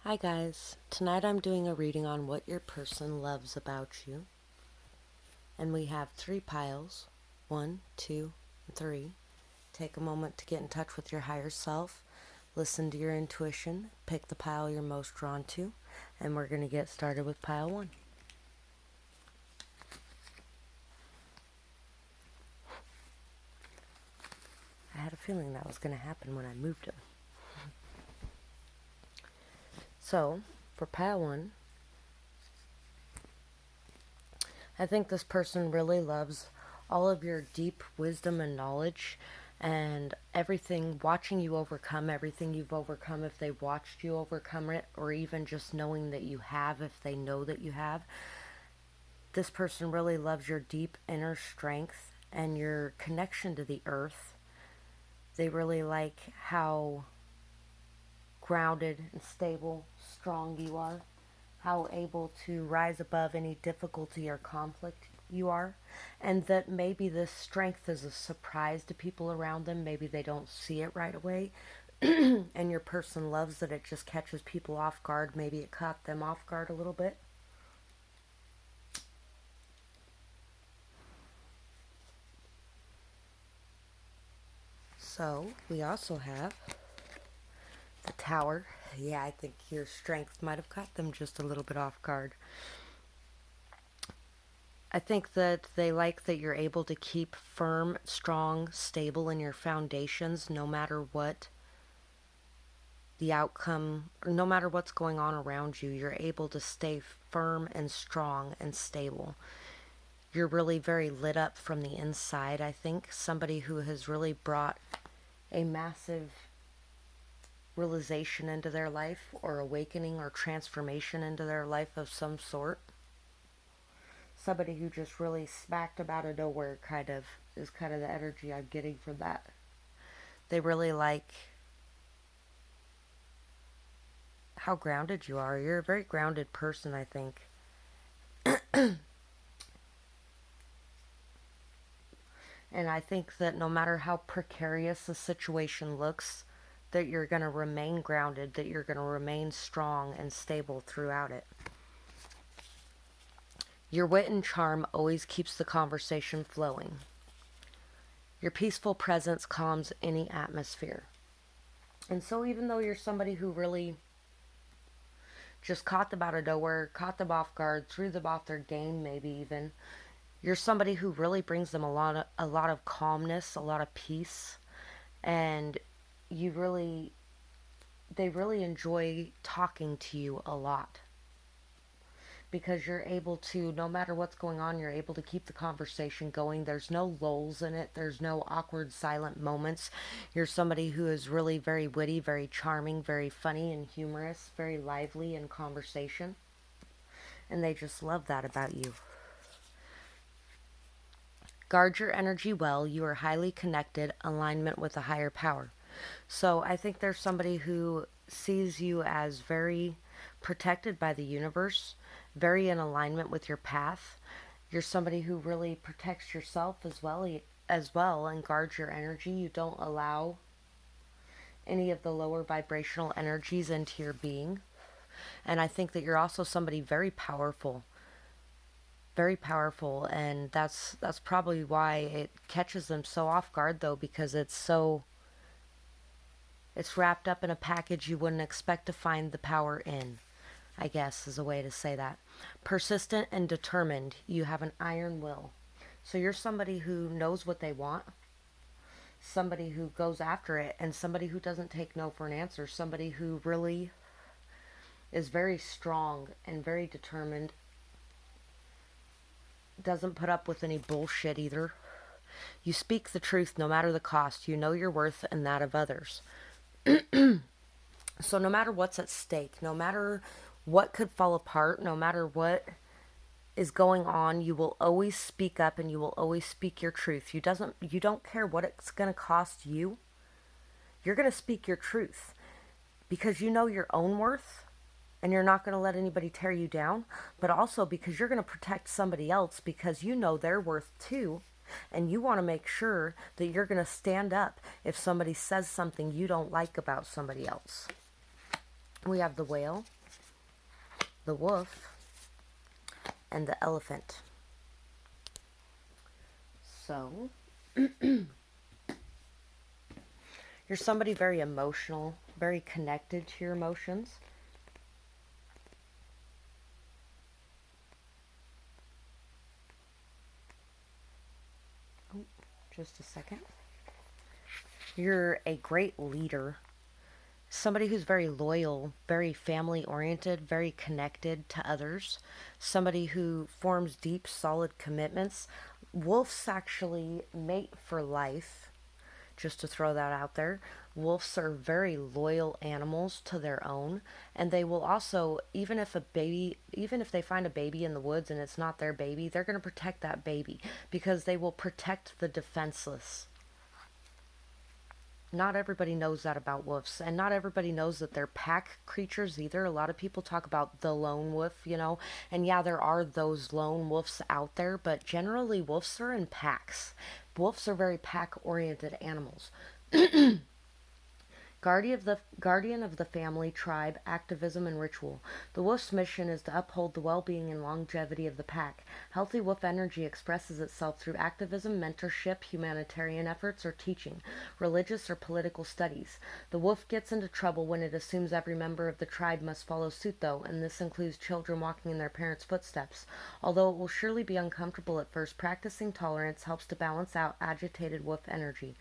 Hi guys, tonight I'm doing a reading on what your person loves about you. And we have 3 piles, 1, 2, and 3. Take a moment to get in touch with your higher self, listen to your intuition, pick the pile you're most drawn to, and we're going to get started with pile 1. I had a feeling that was going to happen when I moved them. So, for pile 1, I think this person really loves all of your deep wisdom and knowledge and everything, watching you overcome everything you've overcome if they watched you overcome it, or even just knowing that you have if they know that you have. This person really loves your deep inner strength and your connection to the earth. They really like how grounded and stable, strong you are, how able to rise above any difficulty or conflict you are, and that maybe this strength is a surprise to people around them. Maybe they don't see it right away, and your person loves that it just catches people off guard. Maybe it caught them off guard a little bit. So, we also have the Tower. Yeah, I think your strength might have caught them just a little bit off guard. I think that they like that you're able to keep firm, strong, stable in your foundations no matter what the outcome, or no matter what's going on around you. You're able to stay firm and strong and stable. You're really very lit up from the inside, I think. Somebody who has really brought a massive realization into their life, or awakening or transformation into their life of some sort. Somebody who just really smacked them out of nowhere is kind of the energy I'm getting from that. They really like how grounded you are. You're a very grounded person, I think. And I think that no matter how precarious the situation looks, that you're going to remain grounded, that you're going to remain strong and stable throughout it. Your wit and charm always keeps the conversation flowing. Your peaceful presence calms any atmosphere. And so even though you're somebody who really just caught them out of nowhere, caught them off guard, threw them off their game maybe even, you're somebody who really brings them a lot of calmness, a lot of peace, and they really enjoy talking to you a lot, because you're able to, no matter what's going on, you're able to keep the conversation going. There's no lulls in it. There's no awkward silent moments. You're somebody who is really very witty, very charming, very funny and humorous, very lively in conversation, and they just love that about you. Guard your energy well. You are highly connected, alignment with a higher power. So I think there's somebody who sees you as very protected by the universe, very in alignment with your path. You're somebody who really protects yourself as well and guards your energy. You don't allow any of the lower vibrational energies into your being. And I think that you're also somebody very powerful, and that's probably why it catches them so off guard, though, because it's wrapped up in a package you wouldn't expect to find the power in, I guess is a way to say that. Persistent and determined. You have an iron will. So you're somebody who knows what they want, somebody who goes after it, and somebody who doesn't take no for an answer, somebody who really is very strong and very determined, doesn't put up with any bullshit either. You speak the truth no matter the cost. You know your worth and that of others. So no matter what's at stake, no matter what could fall apart, no matter what is going on, you will always speak up and you will always speak your truth. You don't care what it's going to cost you. You're going to speak your truth because you know your own worth, and you're not going to let anybody tear you down, but also because you're going to protect somebody else, because you know their worth too, and you want to make sure that you're going to stand up if somebody says something you don't like about somebody else. We have the Whale. the wolf, and the elephant. So, you're somebody very emotional, very connected to your emotions. Oh, just a second. You're a great leader, somebody who's very loyal, very family oriented, very connected to others, somebody who forms deep, solid commitments. Wolves actually mate for life, just to throw that out there. Wolves are very loyal animals to their own, and they will also, even if they find a baby in the woods and it's not their baby, they're going to protect that baby because they will protect the defenseless. Not everybody knows that about wolves, and not everybody knows that they're pack creatures either. A lot of people talk about the lone wolf, and yeah, there are those lone wolves out there, but generally wolves are in packs. Wolves are very pack oriented animals. Guardian of the family, tribe, activism, and ritual. The wolf's mission is to uphold the well-being and longevity of the pack. Healthy wolf energy expresses itself through activism, mentorship, humanitarian efforts, or teaching, religious or political studies. The wolf gets into trouble when it assumes every member of the tribe must follow suit, though, and this includes children walking in their parents' footsteps. Although it will surely be uncomfortable at first, practicing tolerance helps to balance out agitated wolf energy.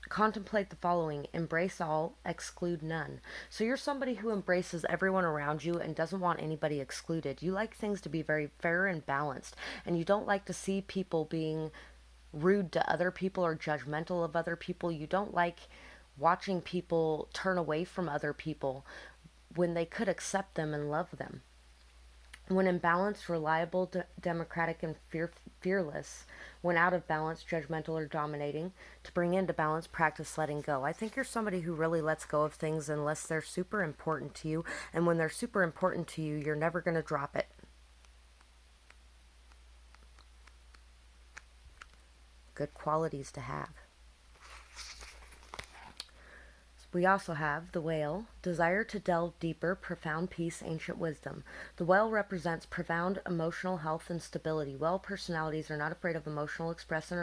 Contemplate the following: embrace all, exclude none. So you're somebody who embraces everyone around you and doesn't want anybody excluded. You like things to be very fair and balanced, and you don't like to see people being rude to other people or judgmental of other people. You don't like watching people turn away from other people when they could accept them and love them. When in balance, reliable, democratic, and fearless. When out of balance, judgmental or dominating. To bring into balance, practice letting go. I think you're somebody who really lets go of things unless they're super important to you. And when they're super important to you, you're never going to drop it. Good qualities to have. We also have the whale, desire to delve deeper, profound peace, ancient wisdom. The whale represents profound emotional health and stability. Whale personalities are not afraid of emotional expression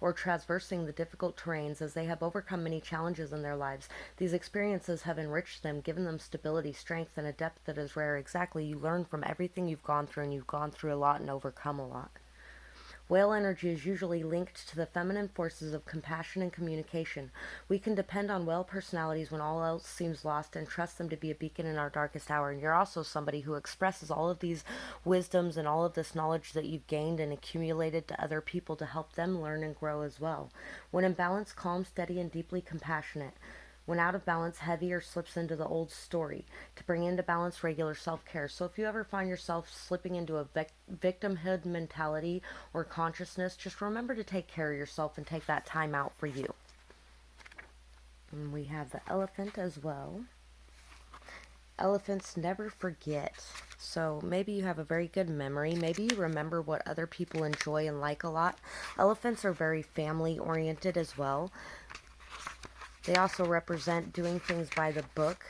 or traversing the difficult terrains as they have overcome many challenges in their lives. These experiences have enriched them, given them stability, strength, and a depth that is rare. Exactly, you learn from everything you've gone through, and you've gone through a lot and overcome a lot. Whale energy is usually linked to the feminine forces of compassion and communication. We can depend on whale personalities when all else seems lost and trust them to be a beacon in our darkest hour. And you're also somebody who expresses all of these wisdoms and all of this knowledge that you've gained and accumulated to other people to help them learn and grow as well. When in balance, calm, steady, and deeply compassionate. When out of balance, heavy or slips into the old story. To bring into balance, regular self-care. So if you ever find yourself slipping into a victimhood mentality or consciousness, just remember to take care of yourself and take that time out for you. And we have the elephant as well. Elephants never forget. So maybe you have a very good memory. Maybe you remember what other people enjoy and like a lot. Elephants are very family oriented as well. They also represent doing things by the book.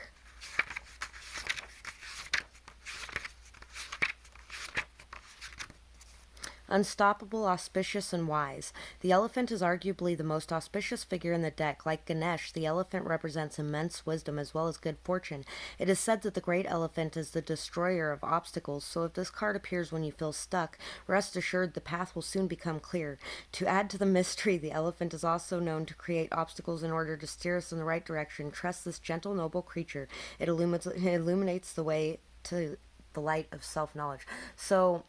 Unstoppable, auspicious, and wise. The elephant is arguably the most auspicious figure in the deck. Like Ganesh, the elephant represents immense wisdom as well as good fortune. It is said that the great elephant is the destroyer of obstacles, so if this card appears when you feel stuck, rest assured the path will soon become clear. To add to the mystery, the elephant is also known to create obstacles in order to steer us in the right direction. Trust this gentle, noble creature. It illuminates the way to the light of self-knowledge. So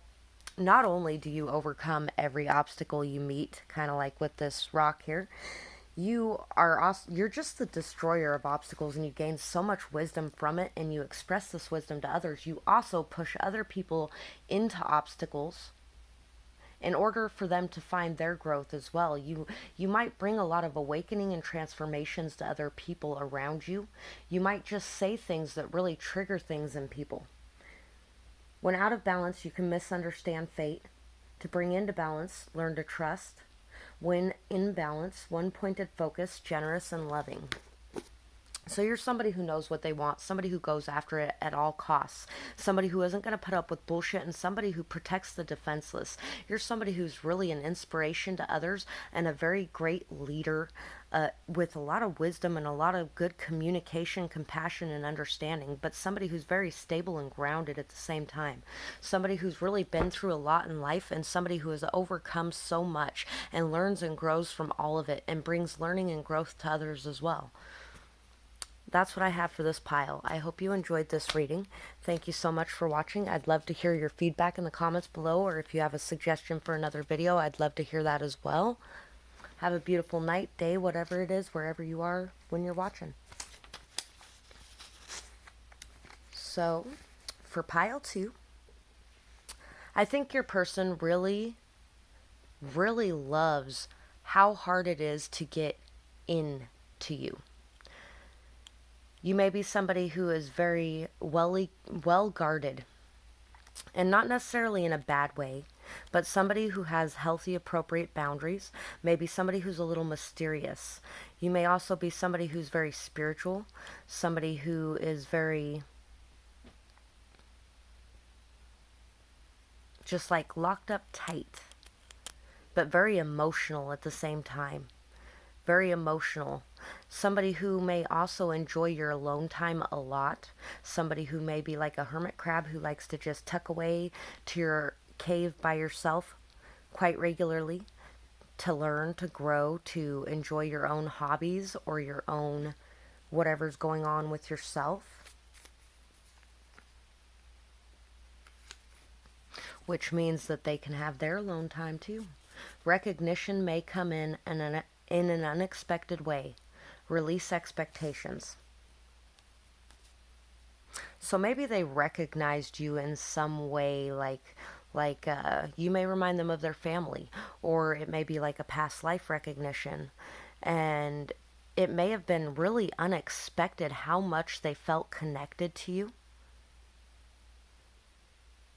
not only do you overcome every obstacle you meet, kind of like with this rock here, you're just the destroyer of obstacles, and you gain so much wisdom from it, and you express this wisdom to others. You also push other people into obstacles in order for them to find their growth as well. You might bring a lot of awakening and transformations to other people around you. You might just say things that really trigger things in people. When out of balance, you can misunderstand fate. To bring into balance, learn to trust. When in balance, one-pointed focus, generous and loving. So you're somebody who knows what they want, somebody who goes after it at all costs, somebody who isn't going to put up with bullshit, and somebody who protects the defenseless. You're somebody who's really an inspiration to others and a very great leader, with a lot of wisdom and a lot of good communication, compassion, and understanding, but somebody who's very stable and grounded at the same time. Somebody who's really been through a lot in life, and somebody who has overcome so much and learns and grows from all of it and brings learning and growth to others as well. That's what I have for this pile. I hope you enjoyed this reading. Thank you so much for watching. I'd love to hear your feedback in the comments below, or if you have a suggestion for another video, I'd love to hear that as well. Have a beautiful night, day, whatever it is, wherever you are when you're watching. So, for pile 2, I think your person really, really loves how hard it is to get into you. You may be somebody who is very well guarded, and not necessarily in a bad way, but somebody who has healthy, appropriate boundaries. Maybe somebody who's a little mysterious. You may also be somebody who's very spiritual, somebody who is very just like locked up tight, but very emotional at the same time. Very emotional. Somebody who may also enjoy your alone time a lot. Somebody who may be like a hermit crab who likes to just tuck away to your cave by yourself quite regularly to learn, to grow, to enjoy your own hobbies or your own whatever's going on with yourself. Which means that they can have their alone time too. Recognition may come in an unexpected way. Release expectations. So maybe they recognized you in some way, like you may remind them of their family, or it may be like a past life recognition, and it may have been really unexpected how much they felt connected to you.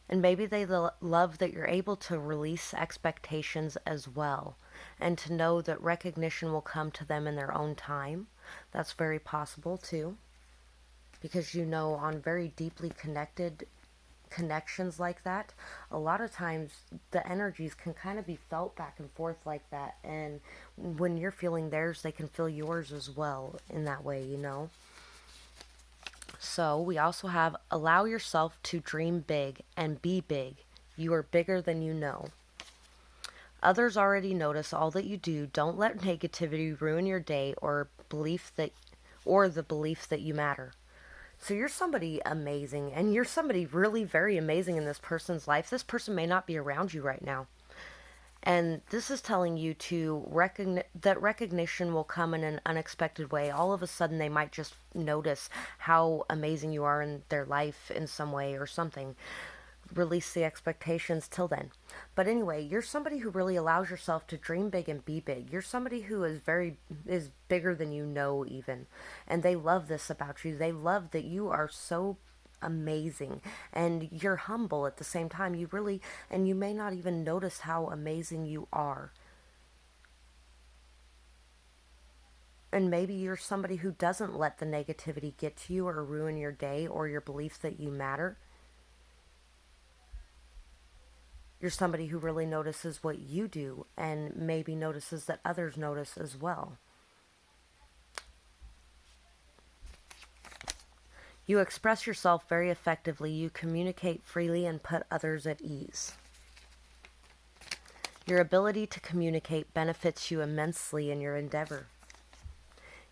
And maybe they love that you're able to release expectations as well, and to know that recognition will come to them in their own time. That's very possible too, because you know, on very deeply connected connections like that, a lot of times the energies can kind of be felt back and forth like that, and when you're feeling theirs, they can feel yours as well in that way, you know. So we also have allow yourself to dream big and be big. You are bigger than you know. Others already notice all that you do. Don't let negativity ruin your day or the belief that you matter. So you're somebody amazing, and you're somebody really very amazing in this person's life. This person may not be around you right now. And this is telling you to that recognition will come in an unexpected way. All of a sudden, they might just notice how amazing you are in their life in some way or something. Release the expectations till then. But anyway, you're somebody who really allows yourself to dream big and be big. You're somebody who is bigger than you know even. And they love this about you. They love that you are so amazing, and you're humble at the same time. And you may not even notice how amazing you are. And maybe you're somebody who doesn't let the negativity get to you or ruin your day or your belief that you matter. You're somebody who really notices what you do and maybe notices that others notice as well. You express yourself very effectively. You communicate freely and put others at ease. Your ability to communicate benefits you immensely in your endeavor.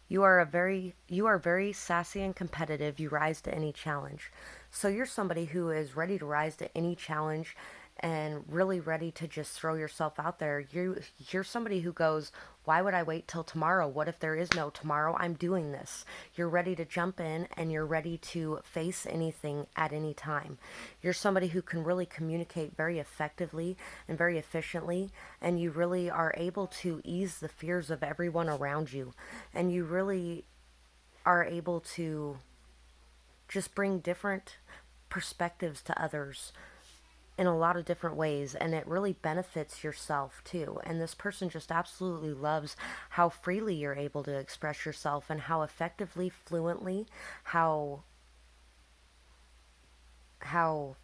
You are very sassy and competitive. You rise to any challenge. So you're somebody who is ready to rise to any challenge and really ready to just throw yourself out there. You're somebody who goes, why would I wait till tomorrow? What if there is no tomorrow? I'm doing this. You're ready to jump in, and you're ready to face anything at any time. You're somebody who can really communicate very effectively and very efficiently, and you really are able to ease the fears of everyone around you. And you really are able to just bring different perspectives to others in a lot of different ways, and it really benefits yourself too. And this person just absolutely loves how freely you're able to express yourself and how effectively, fluently, how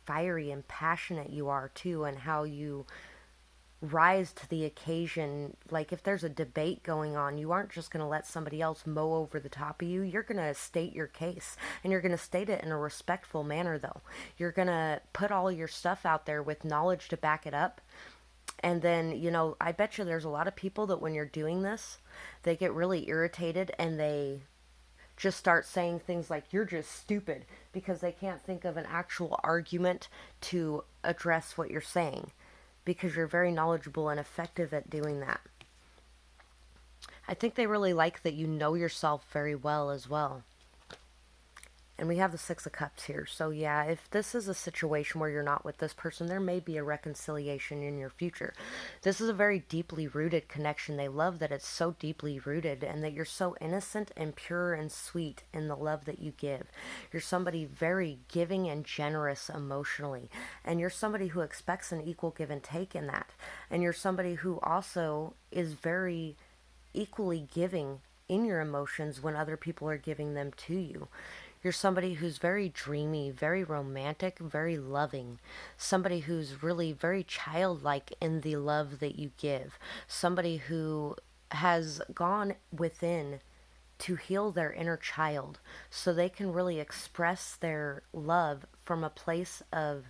fiery and passionate you are too, and how you rise to the occasion. Like if there's a debate going on, you aren't just going to let somebody else mow over the top of you. You're going to state your case, and you're going to state it in a respectful manner though. You're going to put all your stuff out there with knowledge to back it up. And then, I bet you there's a lot of people that when you're doing this, they get really irritated and they just start saying things like, you're just stupid, because they can't think of an actual argument to address what you're saying, because you're very knowledgeable and effective at doing that. I think they really like that you know yourself very well as well. And we have the Six of Cups here. So yeah, if this is a situation where you're not with this person, there may be a reconciliation in your future. This is a very deeply rooted connection. They love that it's so deeply rooted and that you're so innocent and pure and sweet in the love that you give. You're somebody very giving and generous emotionally. And you're somebody who expects an equal give and take in that. And you're somebody who also is very equally giving in your emotions when other people are giving them to you. You're somebody who's very dreamy, very romantic, very loving. Somebody who's really very childlike in the love that you give. Somebody who has gone within to heal their inner child so they can really express their love from a place of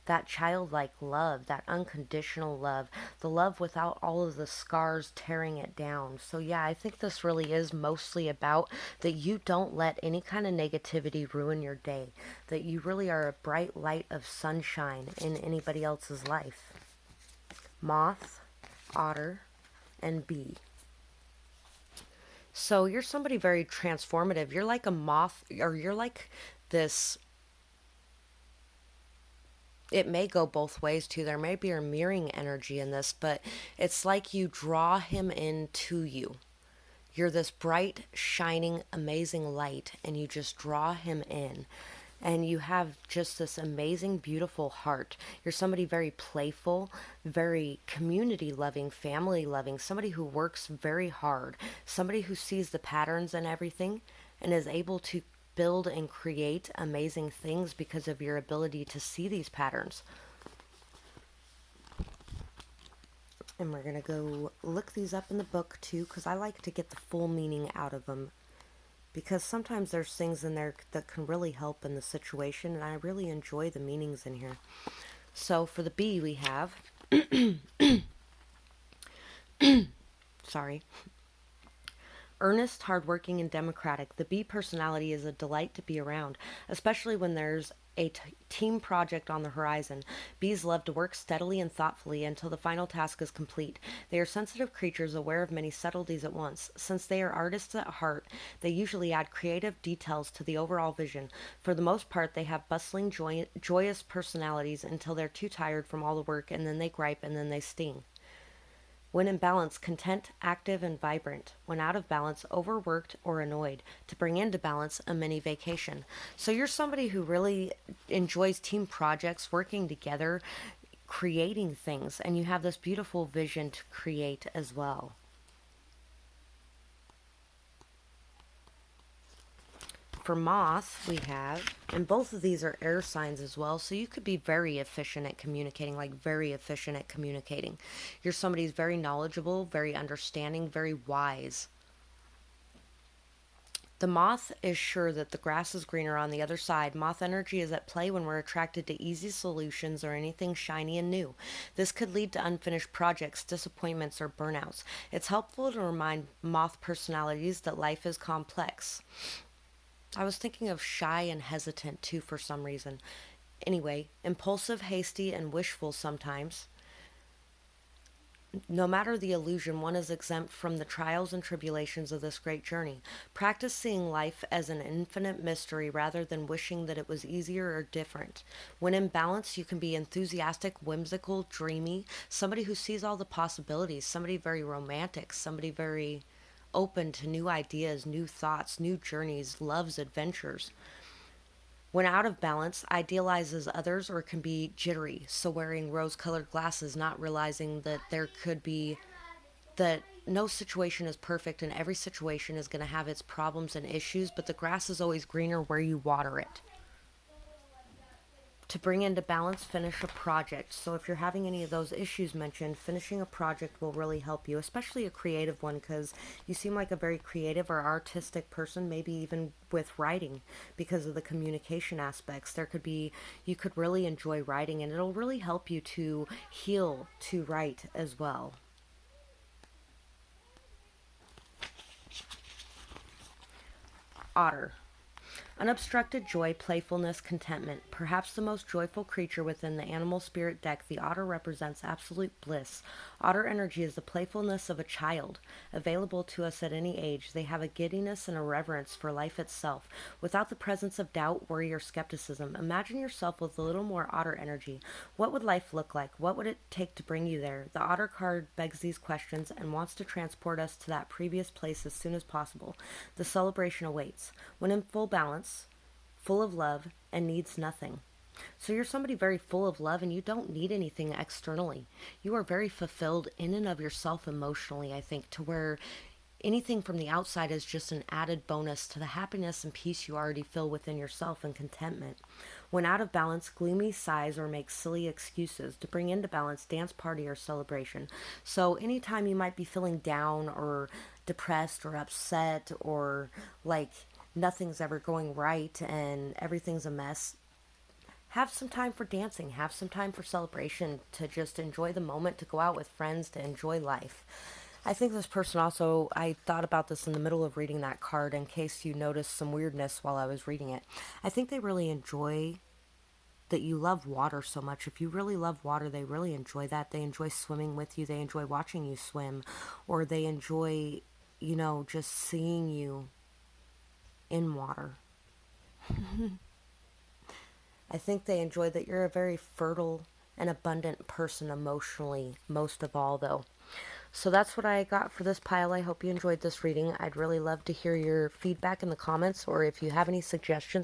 that childlike love, that unconditional love, the love without all of the scars tearing it down. So, yeah, I think this really is mostly about that you don't let any kind of negativity ruin your day, that you really are a bright light of sunshine in anybody else's life. Moth, otter, and bee. So, you're somebody very transformative. You're like a moth, or you're like this. It may go both ways too. There may be a mirroring energy in this, but it's like you draw him into you. You're this bright, shining, amazing light, and you just draw him in. And you have just this amazing, beautiful heart. You're somebody very playful, very community loving, family loving, somebody who works very hard, somebody who sees the patterns and everything and is able to build and create amazing things because of your ability to see these patterns. And we're going to go look these up in the book too, because I like to get the full meaning out of them. Because sometimes there's things in there that can really help in the situation, and I really enjoy the meanings in here. So for the bee, we have. Sorry. Earnest, hardworking, and democratic, the bee personality is a delight to be around, especially when there's a team project on the horizon. Bees love to work steadily and thoughtfully until the final task is complete. They are sensitive creatures aware of many subtleties at once. Since they are artists at heart, they usually add creative details to the overall vision. For the most part, they have bustling, joyous personalities until they're too tired from all the work, and then they gripe and then they sting. When in balance, content, active, and vibrant. When out of balance, overworked or annoyed. To bring into balance, a mini vacation. So you're somebody who really enjoys team projects, working together, creating things, and you have this beautiful vision to create as well. For moth, we have, and both of these are air signs as well, so you could be very efficient at communicating, like very efficient at communicating. You're somebody who's very knowledgeable, very understanding, very wise. The moth is sure that the grass is greener on the other side. Moth energy is at play when we're attracted to easy solutions or anything shiny and new. This could lead to unfinished projects, disappointments, or burnouts. It's helpful to remind moth personalities that life is complex. I was thinking of shy and hesitant too for some reason. Anyway, impulsive, hasty, and wishful sometimes. No matter the illusion, one is exempt from the trials and tribulations of this great journey. Practice seeing life as an infinite mystery rather than wishing that it was easier or different. When in balance, you can be enthusiastic, whimsical, dreamy, somebody who sees all the possibilities, somebody very romantic, somebody very open to new ideas, new thoughts, new journeys, loves adventures. When out of balance, idealizes others or can be jittery, so wearing rose colored glasses, not realizing that there could be that no situation is perfect and every situation is going to have its problems and issues, but the grass is always greener where you water it. To bring into balance, finish a project. So if you're having any of those issues mentioned, finishing a project will really help you, especially a creative one, because you seem like a very creative or artistic person, maybe even with writing because of the communication aspects. There could be, you could really enjoy writing, and it'll really help you to heal to write as well. Otter. Unobstructed joy, playfulness, contentment. Perhaps the most joyful creature within the animal spirit deck, the otter represents absolute bliss. Otter energy is the playfulness of a child, available to us at any age. They have a giddiness and a reverence for life itself, without the presence of doubt, worry, or skepticism. Imagine yourself with a little more otter energy. What would life look like? What would it take to bring you there? The otter card begs these questions and wants to transport us to that previous place as soon as possible. The celebration awaits. When in full balance, full of love, and needs nothing. So you're somebody very full of love and you don't need anything externally. You are very fulfilled in and of yourself emotionally, I think, to where anything from the outside is just an added bonus to the happiness and peace you already feel within yourself and contentment. When out of balance, gloomy sighs or make silly excuses. To bring into balance, dance party or celebration. So anytime you might be feeling down or depressed or upset or like nothing's ever going right and everything's a mess, have some time for dancing, have some time for celebration, to just enjoy the moment, to go out with friends, to enjoy life. I think this person also, I thought about this in the middle of reading that card in case you noticed some weirdness while I was reading it. I think they really enjoy that you love water so much. If you really love water, they really enjoy that. They enjoy swimming with you, they enjoy watching you swim, or they enjoy, just seeing you in water. I think they enjoy that you're a very fertile and abundant person emotionally, most of all, though. So that's what I got for this pile. I hope you enjoyed this reading. I'd really love to hear your feedback in the comments, or if you have any suggestions